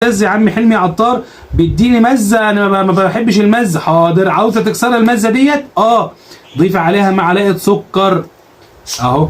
يا عم حلمي عطار بيديني مزه، انا ما بحبش المزه. حاضر، عاوزه تكسر المزه ديت؟ ضيف عليها معلقه سكر اهو.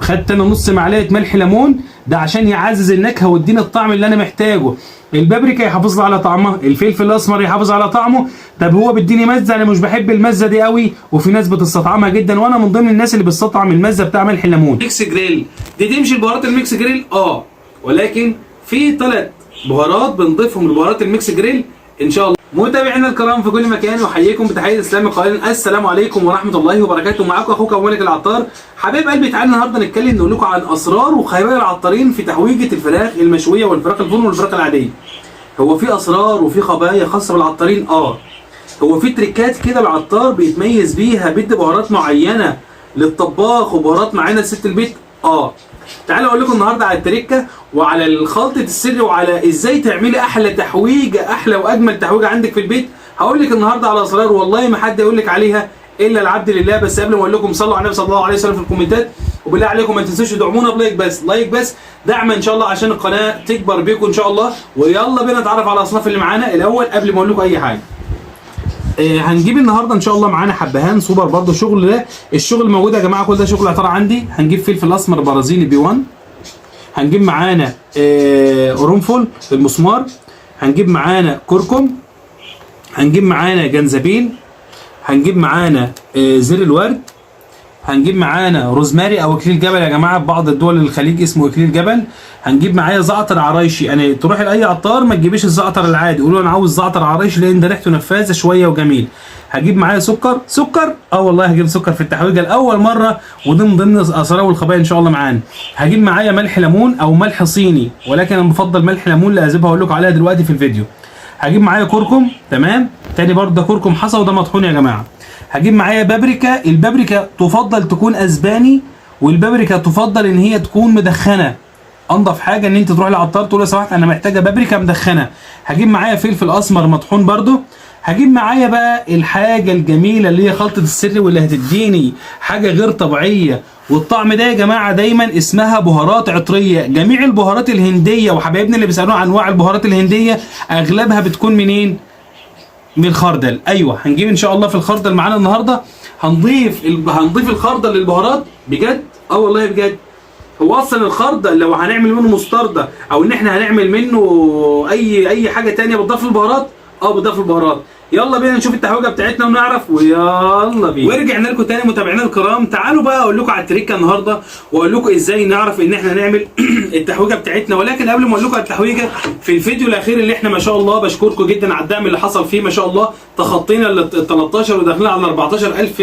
خدت انا نص معلقه ملح ليمون، ده عشان يعزز النكهه ويديني الطعم اللي انا محتاجه. البابريكا يحافظ لي على طعمها، الفلفل الاسمر يحافظ على طعمه. طب هو بيديني مزه، انا مش بحب المزه دي قوي، وفي ناس بتستطعمها جدا، وانا من ضمن الناس اللي بتستطعم المزه بتاع ملح الليمون. ميكس جريل دي تمشي البهارات الميكس جريل ولكن في 3 بهارات بنضيفهم لبهارات الميكس جريل ان شاء الله. متابعينا الكرام في كل مكان، احييكم بتحيه الاسلام قائلا السلام عليكم ورحمه الله وبركاته. معاكم اخوكم مالك العطار. حبايب قلبي، تعالوا النهارده نتكلم نقول لكم عن اسرار وخبايا العطارين في تحويجه الفراخ المشويه والفراخ الفرن والفراخ العاديه. هو في اسرار وفي خبايا خاصه بالعطارين؟ هو في تريكات كده العطار بيتميز بيها، بيدي بهارات معينه للطباخ وبهارات معينه لست البيت. تعالوا اقول لكم النهارده على التركه وعلى الخلطه السر وعلى ازاي تعملي احلى تحويجه، احلى واجمل تحويجه عندك في البيت. هقول لك النهارده على اسرار والله ما حد يقول لك عليها الا العبد لله. بس قبل ما اقول لكم صلوا على النبي صلى الله عليه وسلم في الكومنتات، وبالله عليكم ما تنسوش تدعمونا بلايك بس، لايك بس دعم ان شاء الله عشان القناه تكبر بيكم ان شاء الله. ويلا بينا نتعرف على الاصناف اللي معانا الاول قبل ما اقول لكم اي حاجه. هنجيب النهارده ان شاء الله معانا حبهان سوبر، برضو الشغل ده الشغل موجود يا جماعه، كل ده شغل عطاره عندي. هنجيب فلفل اسمر برازيلي B1، هنجيب معانا قرنفل المسمار، هنجيب معانا كركم، هنجيب معانا جنزبيل، هنجيب معانا زر الورد، هنجيب معانا روزماري او اكليل جبل يا جماعه، ببعض الدول الخليج اسمه اكليل جبل. هنجيب معايا زعتر عرايشي. يعني تروح لاي عطار ما تجيبيش الزعتر العادي، قولوا انا عاوز زعتر عرايشي لان ده ريحته نفاذه شويه وجميل. هجيب معايا سكر والله هجيب سكر في التحويجه لاول مره، ودي من ضمن اسرار والخبايا ان شاء الله معانا. هجيب معايا ملح ليمون او ملح صيني، ولكن انا بفضل ملح ليمون لازمها هقول لكم عليها دلوقتي في الفيديو. هجيب معايا كركم، تمام، تاني برضه ده كركم حصى وده مطحون يا جماعه. هجيب معايا بابريكا، البابريكا تفضل تكون اسباني، والبابريكا تفضل ان هي تكون مدخنه. انضف حاجه ان انت تروح للعطار تقول له سمحت انا محتاجه بابريكا مدخنه. هجيب معايا فلفل اسمر مطحون برضو. هجيب معايا بقى الحاجه الجميله اللي هي خلطه السر واللي هتديني حاجه غير طبيعيه، والطعم ده يا جماعه دايما اسمها بهارات عطريه. جميع البهارات الهنديه، وحبايبنا اللي بيسالونا عن انواع البهارات الهنديه اغلبها بتكون منين؟ من الخردل. ايوه، هنجيب ان شاء الله في الخردل معانا النهارده. هنضيف الخردل للبهارات بجد. والله بجد. هو اصلا الخردل لو هنعمل منه مستردة او ان احنا هنعمل منه اي حاجه ثانيه بتضاف للبهارات، بتضاف للبهارات. يلا بينا نشوف التحويجه بتاعتنا ونعرف، ويلا بينا. ورجعنا لكم تاني متابعينا الكرام. تعالوا بقى اقول لكم على التريكه النهارده، واقول لكم ازاي نعرف ان احنا نعمل التحويجه بتاعتنا. ولكن قبل ما اقول لكم على التحويجه، في الفيديو الاخير اللي احنا ما شاء الله بشكركم جدا على الدعم اللي حصل فيه، ما شاء الله تخطينا ال 13 وداخلين على 14000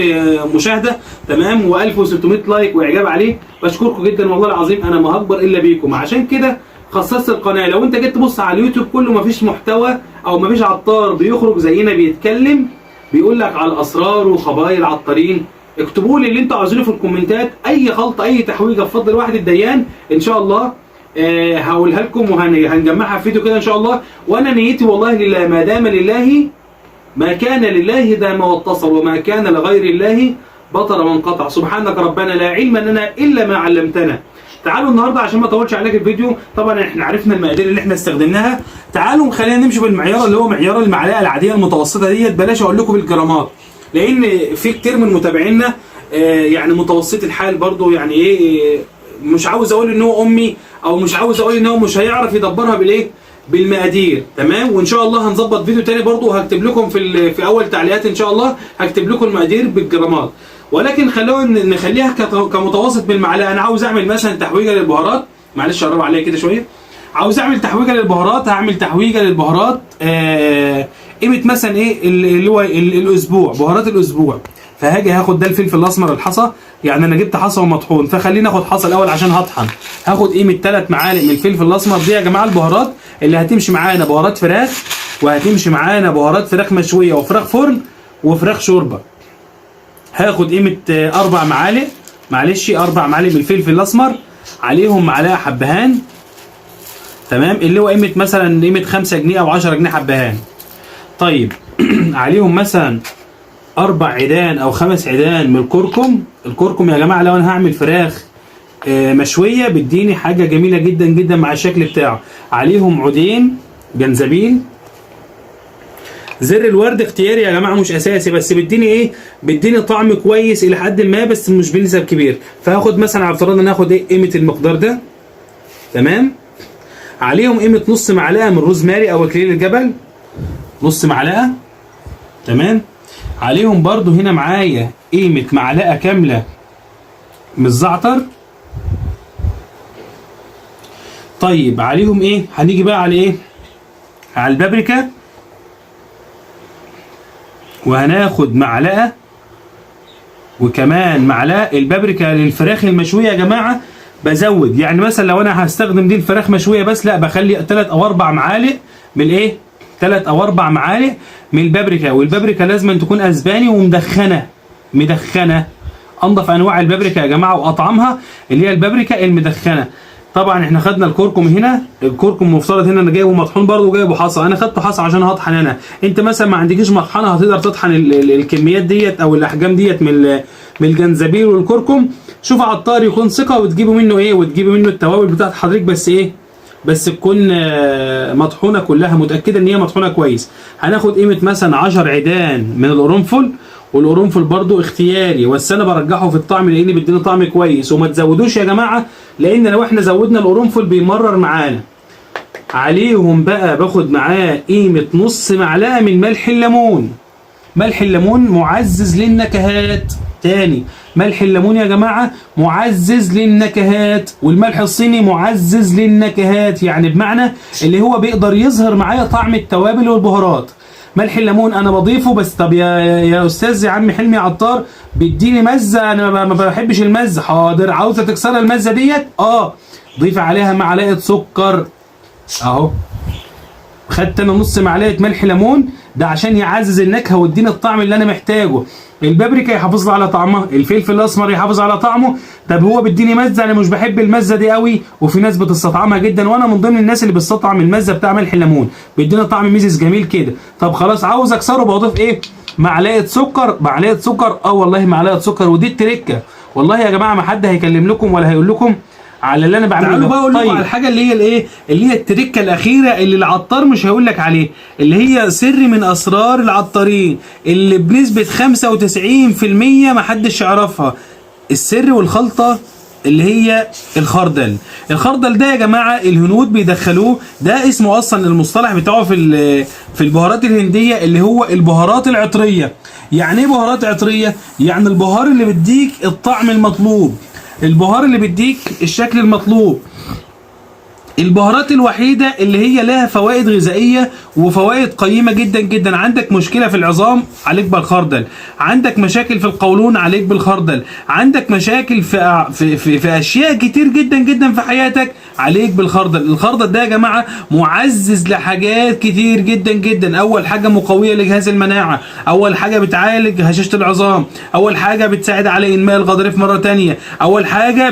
مشاهده، تمام، و1600 لايك واعجاب عليه. بشكركم جدا والله العظيم، انا ما هكبر الا بيكم. عشان كده خصصت القناه. لو انت جيت تبص على اليوتيوب كله مفيش محتوى او مفيش عطار بيخرج زينا بيتكلم بيقول لك على الاسرار وخبايا العطارين. اكتبوا لي اللي انتوا عاوزينه في الكومنتات، اي خلطه اي تحويجه بفضل واحد الديان ان شاء الله هقولها لكم وهنجمعها في فيديو كده ان شاء الله. وانا نيتي والله لله، ما دام لله ما كان لله دام واتصل، وما كان لغير الله بطل وانقطع. سبحانك ربنا لا علم لنا الا ما علمتنا. تعالوا النهارده عشان ما اطولش عليك الفيديو، طبعا احنا عرفنا المقادير اللي احنا استخدمناها. تعالوا خلينا نمشي بالمعيار اللي هو معيار المعلقه العاديه المتوسطه ديت. بلاش اقول لكم بالجرامات، لان في كتير من متابعينا يعني متوسط الحال برضو، يعني ايه، مش عاوز اقول ان هو امي، او مش عاوز اقول ان هو مش هيعرف يدبرها بالايه، بالمقادير، تمام. وان شاء الله هنظبط فيديو تاني برضو، وهكتب لكم في اول تعليقات ان شاء الله هكتب لكم المقادير بالجرامات. ولكن خلونا نخليها كمتوسط بالمعلقه. انا عاوز اعمل مثلا تحويجه للبهارات، معلش قرب عليا كده شويه. عاوز اعمل تحويجه للبهارات، هعمل تحويجه للبهارات قيمه مثلا ايه اللي هو الاسبوع، بهارات الاسبوع. فهاجي هاخد ده الفلفل الاسمر الحصى، يعني انا جبت حصى ومطحون، فخليني اخد حصى الاول عشان هطحن. هاخد قيمه 3 معالق من الفلفل الاسمر. دي يا جماعه البهارات اللي هتمشي معانا، بهارات فراخ، وهتمشي معانا بهارات فراخ مشويه وفراخ فرن وفراخ شوربه. هاخد قيمه 4 معالق، معلش 4 معالق من الفلفل الاسمر، عليهم معلقه حبهان، تمام، اللي هو قيمه 5 جنيه او 10 جنيه حبهان. طيب عليهم مثلا 4 عيدان او 5 عيدان من الكركم. الكركم يا جماعه لو انا هعمل فراخ مشويه بتديني حاجه جميله جدا جدا مع الشكل بتاعه. عليهم عودين جنزبيل. زر الورد اختياري يا جماعه مش اساسي، بس بيديني ايه؟ بيديني طعم كويس الى حد ما، بس مش بنسب كبير. فهاخد مثلا على افتراض ان هاخد ايه قيمه المقدار ده. تمام. عليهم قيمه نص معلقه من روزماري او اكليل الجبل، نص معلقه. تمام. عليهم برضو هنا معايا قيمه معلقه كامله من الزعتر. طيب عليهم ايه؟ هنيجي بقى على ايه؟ على البابريكا، وهناخد معلقه وكمان معلقه. البابريكا للفراخ المشويه يا جماعه بزود، يعني مثلا لو انا هستخدم دي الفراخ مشويه بس، لا بخلي 3 أو 4 معالق من الايه؟ 3 أو 4 معالق من البابريكا. والبابريكا لازم أن تكون اسباني ومدخنه، مدخنه. انضف انواع البابريكا يا جماعه واطعمها اللي هي البابريكا المدخنه. طبعا احنا خدنا الكركم هنا، الكركم مفترض هنا انا جايبه مطحون برضه وجايبه حصى، انا خدته حصى عشان هطحن انا. انت مثلا ما عندكيش مطحنه هتقدر تطحن الكميات ديت او الاحجام ديت من الجنزبيل والكركم. شوف عطار يكون ثقه وتجيبوا منه ايه، وتجيبوا منه التوابل بتاعت حضرتك، بس ايه؟ بس تكون مطحونه كلها، متاكده ان هي مطحونه كويس. هناخد قيمه مثلا 10 عيدان من القرنفل، والقرنفل برضو اختياري، بس انا برجحه في الطعم لان بيديني طعم كويس. وما تزودوش يا جماعه، لان لو احنا زودنا القرنفل بيمرر معانا. عليهم بقى باخد معاه قيمه نص معلقه من ملح الليمون. ملح الليمون معزز للنكهات. تاني، ملح الليمون يا جماعه معزز للنكهات، والملح الصيني معزز للنكهات، يعني بمعنى اللي هو بيقدر يظهر معايا طعم التوابل والبهارات. ملح الليمون انا بضيفه بس. طب يا استاذ يا عم حلمي عطار بيديني مزه، انا ما بحبش المزه. حاضر، عاوزه تكسر المزه ديت؟ ضيف عليها معلقه سكر اهو. خدت انا نص معلقه ملح ليمون، ده عشان يعزز النكهه ويديني الطعم اللي انا محتاجه. البابريكا يحافظ لي على طعمها، الفلفل الاسمر يحافظ على طعمه. طب هو بيديني مزه، انا مش بحب المزه دي قوي، وفي ناس بتستطعمها جدا، وانا من ضمن الناس اللي بتستطعم المزه بتاع ملح الليمون، بيدينا طعم ميزز جميل كده. طب خلاص عاوز اكسره، بضيف ايه؟ معلقه سكر. معلقه سكر، والله معلقه سكر. ودي التركه والله يا جماعه، ما حد هيكلم لكم ولا هيقول لكم على اللي انا بعمله. تعالوا بقى اقول لكم على الحاجه اللي هي الايه، اللي هي التركه الاخيره اللي العطار مش هيقول لك عليه، اللي هي سر من اسرار العطارين اللي بنسبه 95% ما حدش يعرفها. السر والخلطه اللي هي الخردل. الخردل ده يا جماعه الهنود بيدخلوه، ده اسمه اصلا المصطلح بتاعه في البهارات الهنديه اللي هو البهارات العطريه. يعني ايه بهارات عطريه؟ يعني البهار اللي بيديك الطعم المطلوب، البهار اللي بيديك الشكل المطلوب. البهارات الوحيدة اللي هي لها فوائد غذائية وفوائد قيمة جدا جدا. عندك مشكلة في العظام، عليك بالخردل. عندك مشاكل في القولون، عليك بالخردل. عندك مشاكل في أشياء كتير جدا جدا في حياتك، عليك بالخردل. الخردل ده يا جماعة معزز لحاجات كتير جدا جدا. أول حاجة مقوية لجهاز المناعة، أول حاجة بتعالج هشاشة العظام، أول حاجة بتساعد على إنماء الغضاريف مرة تانية، أول حاجة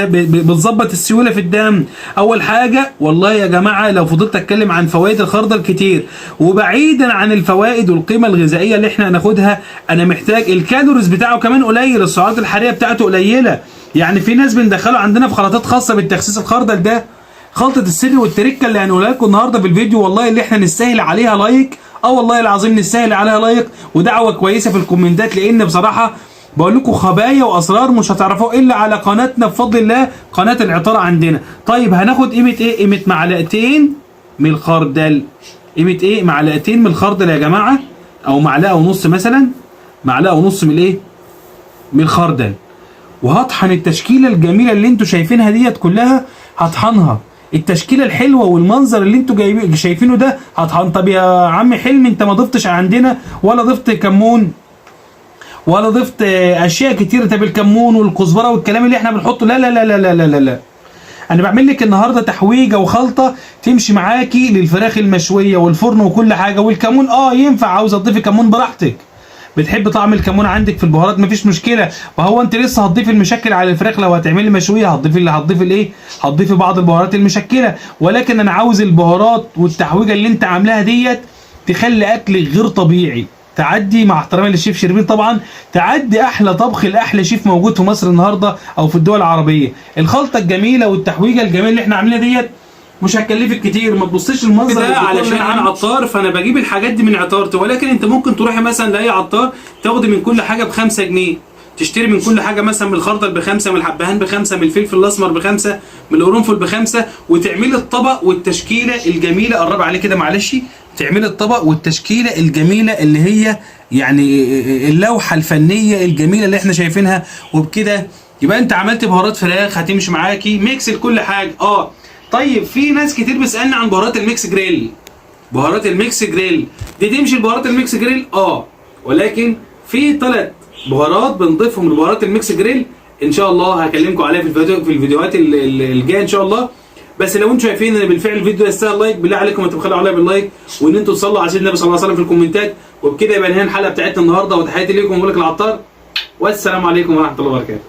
بتظبط السيولة في الدم، اول حاجه. والله يا جماعه لو فضلت اتكلم عن فوائد الخردل كتير، وبعيدا عن الفوائد والقيمه الغذائيه اللي احنا هناخدها، انا محتاج الكالوريز بتاعه كمان قليل، السعرات الحراريه بتاعته قليله. يعني في ناس بندخله عندنا في خلطات خاصه بالتخسيس. الخردل ده خلطه السر والتركه اللي هنقولها لكم النهارده في الفيديو، والله اللي احنا نستاهل عليها لايك، والله العظيم نستاهل عليها لايك ودعوه كويسه في الكومنتات، لان بصراحه بقول لكم خبايا واسرار مش هتعرفوها الا على قناتنا بفضل الله، قناه العطاره عندنا. طيب هناخد قيمه ايه؟ قيمه معلقتين من الخردل. قيمه ايه؟ معلقتين من الخردل يا جماعه، او معلقه ونص مثلا، معلقه ونص من الايه؟ من الخردل. وهطحن التشكيله الجميله اللي انتوا شايفينها ديت كلها، هطحنها. التشكيله الحلوه والمنظر اللي انتوا شايفينه ده هطحن. طب يا عم حلمي انت ما ضفتش عندنا ولا ضفت كمون ولا ضفت اشياء كتير. طب الكمون والكزبره والكلام اللي احنا بنحطه، لا لا لا لا لا لا لا. انا بعمل لك النهارده تحويجه وخلطه تمشي معاكي للفراخ المشويه والفرن وكل حاجه. والكمون ينفع، عاوزه تضيفي كمون براحتك. بتحب طعم الكمون عندك في البهارات مفيش مشكله. وهو انت لسه هتضيفي المشكل على الفراخ لو هتعملي مشويه، هتضيفي الايه؟ هتضيفي بعض البهارات المشكله. ولكن انا عاوز البهارات والتحويجه اللي انت عاملاها ديت تخلي اكلك غير طبيعي، تعدي مع احترامي للشيف شربين طبعا، تعدي احلى طبخ لاحلى شيف موجود في مصر النهارده او في الدول العربيه. الخلطه الجميله والتحويجه الجميله اللي احنا عاملينها ديت مش هتكلفك كتير، ما تبصيش المنظر ده علشان انا عطار فانا بجيب الحاجات دي من عطارتي، ولكن انت ممكن تروحي مثلا لاي عطار تاخدي من كل حاجه ب5 جنيه، تشتري من كل حاجه مثلا من الخردل ب5، من الحبهان ب5، من الفلفل الاسمر ب5، من القرنفل ب5، وتعملي الطبق والتشكيله الجميله. قرب عليه كده معلش، تعملي الطبق والتشكيله الجميله اللي هي يعني اللوحه الفنيه الجميله اللي احنا شايفينها. وبكده يبقى انت عملت بهارات فراخ هتمشي معاكي ميكس لكل حاجه. طيب في ناس كتير بتسالني عن بهارات الميكس جريل. بهارات الميكس جريل دي تمشي البهارات الميكس جريل ولكن في 3 بهارات بنضيفهم لبهارات الميكس جريل ان شاء الله هكلمكم عليها في الفيديوهات الجايه ان شاء الله. بس لو انتم شايفين ان بالفعل الفيديو يستاهل لايك، بالله عليكم ما تبخلوا عليا باللايك، وان انتم تصلوا على سيدنا النبي صلى الله عليه وسلم في الكومنتات. وبكده يبقى نهايه الحلقه بتاعتنا النهارده، وتحياتي ليكم ملك العطار، والسلام عليكم ورحمه الله وبركاته.